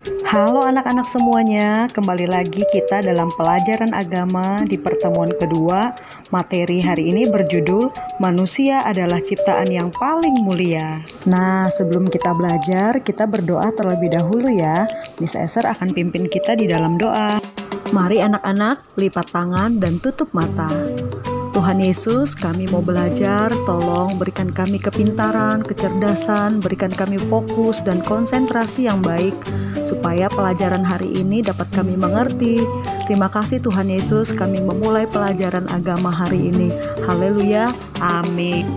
Halo anak-anak semuanya, kembali lagi kita dalam pelajaran agama di pertemuan kedua. Materi hari ini berjudul Manusia adalah ciptaan yang paling mulia. Nah, sebelum kita belajar, kita berdoa terlebih dahulu ya. Miss Esther akan pimpin kita di dalam doa. Mari anak-anak, lipat tangan dan tutup mata. Tuhan Yesus, kami mau belajar, tolong berikan kami kepintaran, kecerdasan, berikan kami fokus dan konsentrasi yang baik, supaya pelajaran hari ini dapat kami mengerti. Terima kasih Tuhan Yesus, kami memulai pelajaran agama hari ini. Haleluya, amin.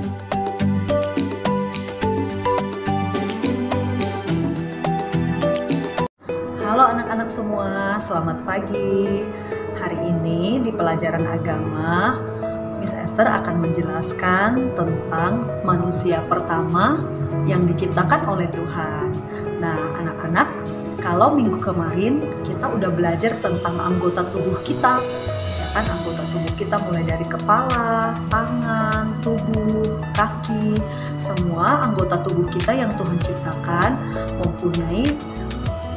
Halo anak-anak semua, selamat pagi. Hari ini di pelajaran agama, Miss Esther akan menjelaskan tentang manusia pertama yang diciptakan oleh Tuhan. Nah, anak-anak, kalau minggu kemarin kita udah belajar tentang anggota tubuh kita, ya kan, anggota tubuh kita mulai dari kepala, tangan, tubuh, kaki, semua anggota tubuh kita yang Tuhan ciptakan mempunyai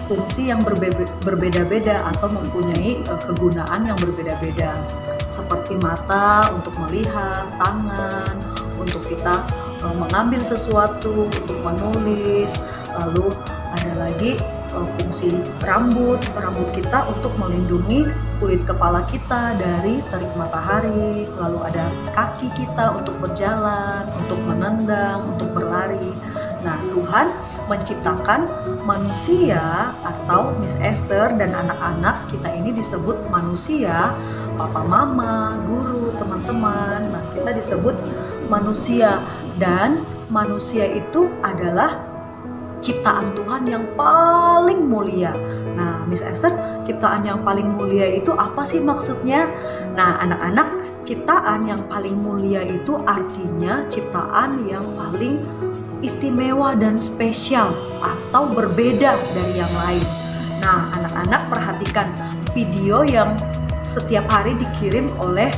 fungsi yang berbeda-beda atau mempunyai kegunaan yang berbeda-beda. Seperti mata untuk melihat, tangan untuk kita mengambil sesuatu, untuk menulis, lalu ada lagi fungsi rambut kita untuk melindungi kulit kepala kita dari terik matahari, lalu ada kaki kita untuk berjalan, untuk menendang, untuk berlari. Nah, Tuhan menciptakan manusia atau Miss Esther dan anak-anak kita ini disebut manusia, papa mama, guru, teman-teman. Nah, kita disebut manusia, dan manusia itu adalah ciptaan Tuhan yang paling mulia. Nah, Miss Esther, ciptaan yang paling mulia itu apa sih maksudnya? Nah, anak-anak, ciptaan yang paling mulia itu artinya ciptaan yang paling istimewa dan spesial atau berbeda dari yang lain. Nah, anak-anak perhatikan video yang setiap hari dikirim oleh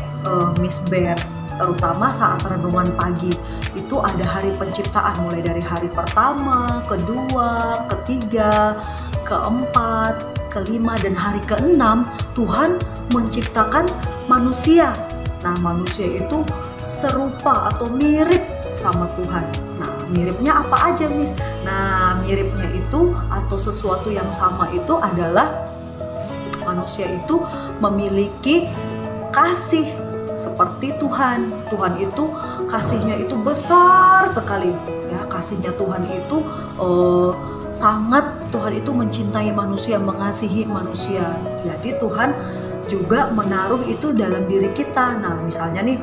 Miss Bear, terutama saat renungan pagi. Itu ada hari penciptaan, mulai dari hari pertama, kedua, ketiga, keempat, kelima, dan hari keenam Tuhan menciptakan manusia. Nah, manusia itu serupa atau mirip sama Tuhan. Nah, miripnya apa aja, Miss? Nah, miripnya itu atau sesuatu yang sama itu adalah manusia itu memiliki kasih seperti Tuhan. Tuhan itu kasihnya itu besar sekali. Ya, kasihnya Tuhan itu sangat, Tuhan itu mencintai manusia, mengasihi manusia. Jadi Tuhan juga menaruh itu dalam diri kita. Nah, misalnya nih,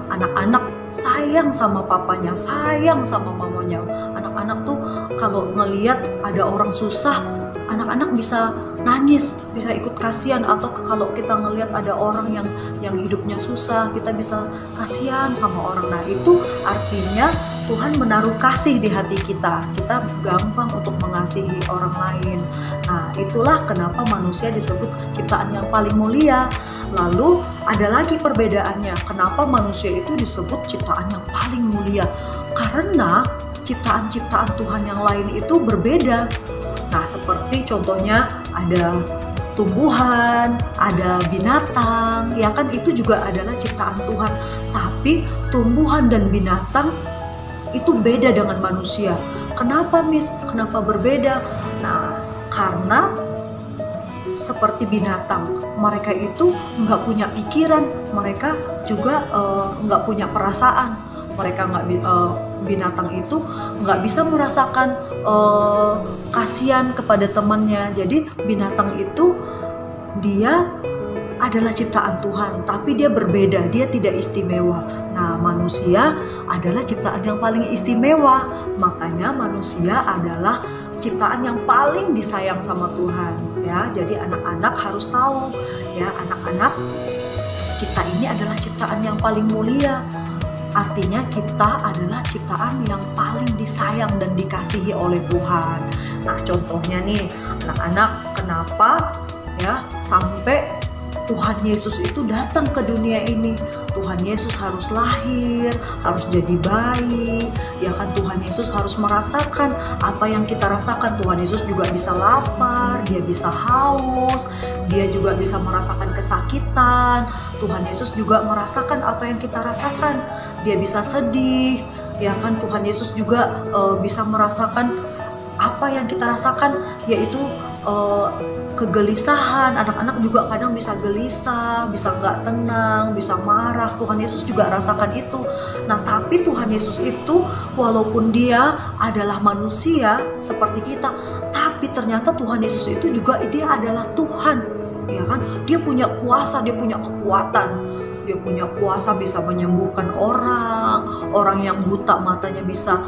anak-anak sayang sama papanya, sayang sama mamanya. Anak-anak tuh kalau ngelihat ada orang susah, anak-anak bisa nangis, bisa ikut kasihan. Atau kalau kita ngelihat ada orang yang hidupnya susah, kita bisa kasihan sama orang. Nah, itu artinya Tuhan menaruh kasih di hati kita. Kita gampang untuk mengasihi orang lain. Nah, itulah kenapa manusia disebut ciptaan yang paling mulia. Lalu ada lagi perbedaannya. Kenapa manusia itu disebut ciptaan yang paling mulia? Karena ciptaan-ciptaan Tuhan yang lain itu berbeda. Nah, seperti contohnya ada tumbuhan, ada binatang, ya kan, itu juga adalah ciptaan Tuhan. Tapi tumbuhan dan binatang itu beda dengan manusia. Kenapa, Miss? Kenapa berbeda? Nah, karena seperti binatang, mereka itu nggak punya pikiran, mereka juga nggak punya perasaan. Mereka binatang itu nggak bisa merasakan kasihan kepada temannya. Jadi binatang itu dia adalah ciptaan Tuhan, tapi dia berbeda, dia tidak istimewa. Nah, manusia adalah ciptaan yang paling istimewa. Makanya manusia adalah ciptaan yang paling disayang sama Tuhan. Ya, jadi anak-anak harus tahu, ya, anak-anak, kita ini adalah ciptaan yang paling mulia. Artinya kita adalah ciptaan yang paling disayang dan dikasihi oleh Tuhan. Nah, contohnya nih, anak-anak, kenapa ya sampai Tuhan Yesus itu datang ke dunia ini? Tuhan Yesus harus lahir, harus jadi bayi, ya kan Tuhan Yesus harus merasakan apa yang kita rasakan. Tuhan Yesus juga bisa lapar, dia bisa haus, dia juga bisa merasakan kesakitan. Tuhan Yesus juga merasakan apa yang kita rasakan, dia bisa sedih, ya kan Tuhan Yesus juga bisa merasakan apa yang kita rasakan, yaitu kegelisahan. Anak-anak juga kadang bisa gelisah, bisa nggak tenang, bisa marah. Tuhan Yesus juga rasakan itu. Nah, tapi Tuhan Yesus itu walaupun dia adalah manusia seperti kita, tapi ternyata Tuhan Yesus itu juga dia adalah Tuhan, ya kan? Dia punya kuasa, dia punya kekuatan. Dia punya kuasa bisa menyembuhkan orang yang buta matanya bisa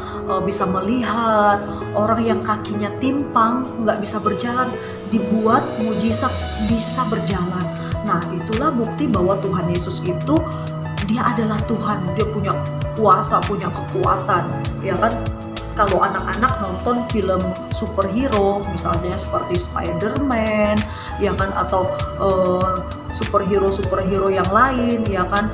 melihat, orang yang kakinya timpang nggak bisa berjalan dibuat mujizat bisa berjalan. Nah, itulah bukti bahwa Tuhan Yesus itu dia adalah Tuhan, dia punya kuasa, punya kekuatan, ya kan? Kalau anak-anak nonton film superhero misalnya seperti Spider-Man, ya kan, atau superhero yang lain, ya kan,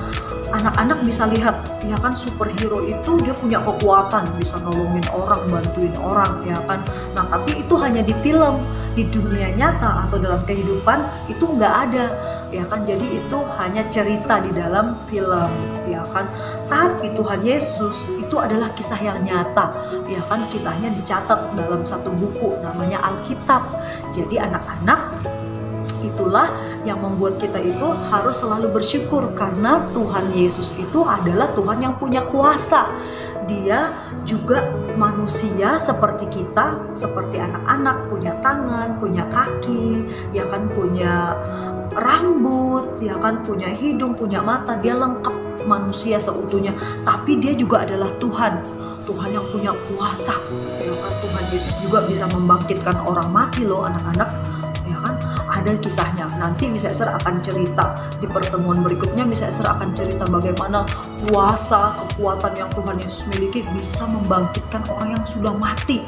anak-anak bisa lihat, ya kan, superhero itu dia punya kekuatan, bisa nolongin orang, bantuin orang, ya kan. Nah, tapi itu hanya di film. Di dunia nyata atau dalam kehidupan itu nggak ada, ya kan. Jadi itu hanya cerita di dalam film, ya kan. Tapi Tuhan Yesus itu adalah kisah yang nyata, ya kan. Kisahnya dicatat dalam satu buku namanya Alkitab. Jadi anak-anak, itulah yang membuat kita itu harus selalu bersyukur karena Tuhan Yesus itu adalah Tuhan yang punya kuasa. Dia juga manusia seperti kita, seperti anak-anak, punya tangan, punya kaki, ya kan, punya rambut, ya kan, punya hidung, punya mata. Dia lengkap manusia seutuhnya, tapi dia juga adalah Tuhan, Tuhan yang punya kuasa, ya kan. Tuhan Yesus juga bisa membangkitkan orang mati loh, anak-anak, ya kan. Ada kisahnya, nanti Miss Esther akan cerita di pertemuan berikutnya. Miss Esther akan cerita bagaimana kuasa, kekuatan yang Tuhan Yesus miliki bisa membangkitkan orang yang sudah mati.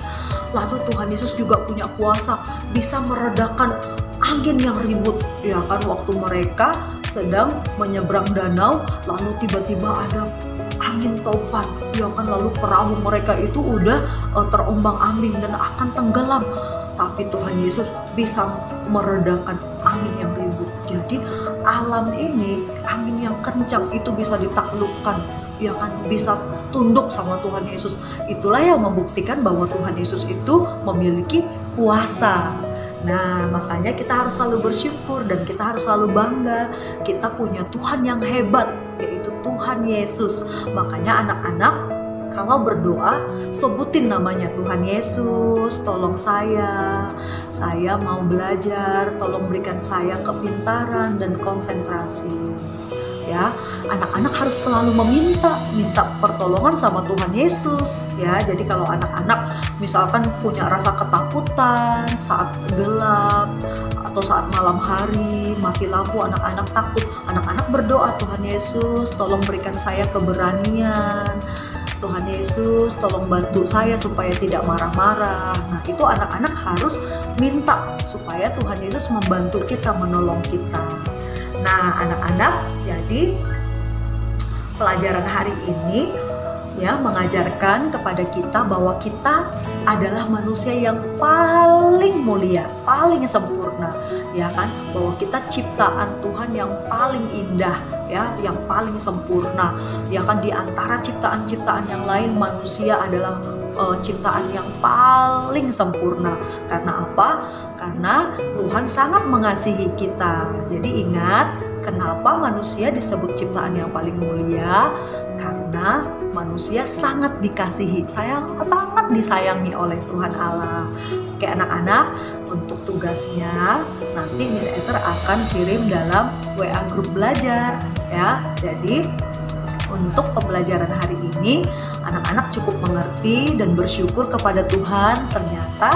Lalu Tuhan Yesus juga punya kuasa bisa meredakan angin yang ribut, ya kan, waktu mereka sedang menyeberang danau, lalu tiba-tiba ada angin topan, ya kan, lalu perahu mereka itu udah terombang-ambing dan akan tenggelam. Tapi Tuhan Yesus bisa meredakan angin yang ribut. Jadi alam ini, angin yang kencang itu bisa ditaklukkan, ya kan, bisa tunduk sama Tuhan Yesus. Itulah yang membuktikan bahwa Tuhan Yesus itu memiliki kuasa. Nah, makanya kita harus selalu bersyukur dan kita harus selalu bangga. Kita punya Tuhan yang hebat, yaitu Tuhan Yesus. Makanya anak-anak, kalau berdoa, sebutin namanya, Tuhan Yesus, tolong saya mau belajar, tolong berikan saya kepintaran dan konsentrasi. Ya, anak-anak harus selalu minta pertolongan sama Tuhan Yesus, ya. Jadi kalau anak-anak misalkan punya rasa ketakutan saat gelap atau saat malam hari, mati lampu, anak-anak takut, anak-anak berdoa, Tuhan Yesus, tolong berikan saya keberanian. Tuhan Yesus, tolong bantu saya supaya tidak marah-marah. Nah, itu anak-anak harus minta supaya Tuhan Yesus membantu kita, menolong kita. Nah, anak-anak, jadi pelajaran hari ini ya mengajarkan kepada kita bahwa kita adalah manusia yang paling mulia, paling sempurna, ya kan? Bahwa kita ciptaan Tuhan yang paling indah, ya, yang paling sempurna, ya kan? Di antara ciptaan-ciptaan yang lain, manusia adalah ciptaan yang paling sempurna. Karena apa? Karena Tuhan sangat mengasihi kita. Jadi ingat, kenapa manusia disebut ciptaan yang paling mulia? Karena manusia sangat dikasihi, sangat disayangi oleh Tuhan Allah. Oke anak-anak, untuk tugasnya nanti Miss Esther akan kirim dalam WA grup belajar, ya. Jadi untuk pembelajaran hari ini, anak-anak cukup mengerti dan bersyukur kepada Tuhan. Ternyata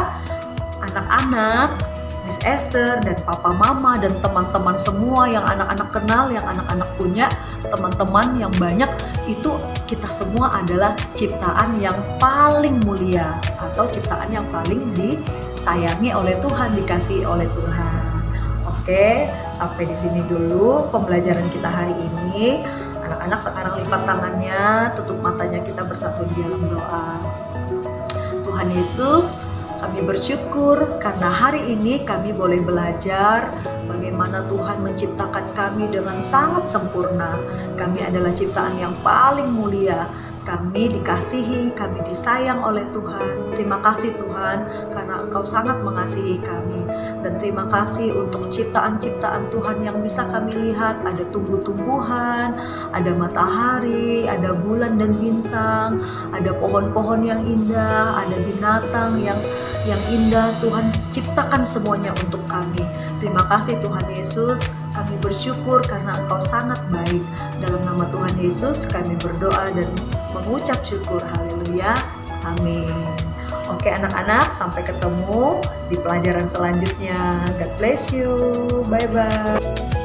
anak-anak, Miss Esther dan Papa Mama dan teman-teman semua yang anak-anak kenal, yang anak-anak punya teman-teman yang banyak, itu kita semua adalah ciptaan yang paling mulia atau ciptaan yang paling disayangi oleh Tuhan, dikasihi oleh Tuhan. Oke, sampai di sini dulu pembelajaran kita hari ini. Anak-anak sekarang lipat tangannya, tutup matanya, kita bersatu di dalam doa. Tuhan Yesus, kami bersyukur karena hari ini kami boleh belajar bagaimana Tuhan menciptakan kami dengan sangat sempurna. Kami adalah ciptaan yang paling mulia. Kami dikasihi, kami disayang oleh Tuhan. Terima kasih Tuhan karena Engkau sangat mengasihi kami. Dan terima kasih untuk ciptaan-ciptaan Tuhan yang bisa kami lihat. Ada tumbuh-tumbuhan, ada matahari, ada bulan dan bintang, ada pohon-pohon yang indah, ada binatang yang indah. Tuhan ciptakan semuanya untuk kami. Terima kasih Tuhan Yesus. Kami bersyukur karena Engkau sangat baik. Dalam nama Tuhan Yesus kami berdoa dan mengucap syukur. Haleluya. Amin. Oke anak-anak, sampai ketemu di pelajaran selanjutnya. God bless you. Bye-bye.